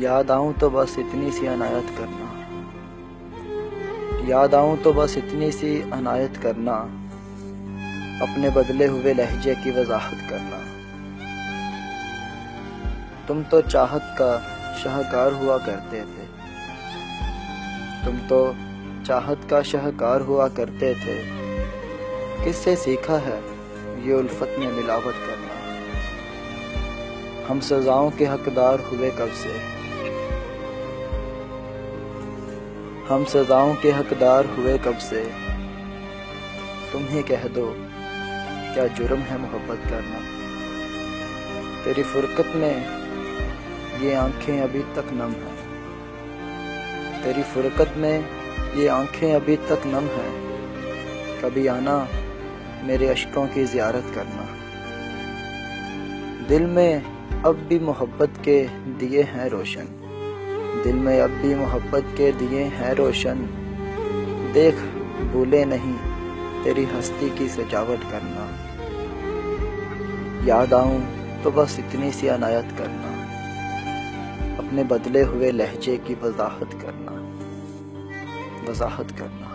याद आऊं तो बस इतनी सी अनायत करना, याद आऊं तो बस इतनी सी अनायत करना, अपने बदले हुए लहजे की वजाहत करना। तुम तो चाहत का शाहकार हुआ करते थे, तुम तो चाहत का शाहकार हुआ करते थे। किससे सीखा है ये उल्फत में मिलावट करना। हम सजाओं के हकदार हुए कब से, हम सजाओं के हकदार हुए कब से। तुम ही कह दो क्या जुर्म है मोहब्बत करना। तेरी फुरकत में ये आंखें अभी तक नम हैं, तेरी फुरकत में ये आंखें अभी तक नम हैं। कभी आना मेरे अश्कों की ज़ियारत करना। दिल में अब भी मोहब्बत के दिए हैं रोशन, दिल में अब भी मोहब्बत के दिए हैं रोशन। देख भूले नहीं तेरी हस्ती की सजावट करना। याद आऊं तो बस इतनी सी अनायत करना, अपने बदले हुए लहजे की वजाहत करना, वजाहत करना।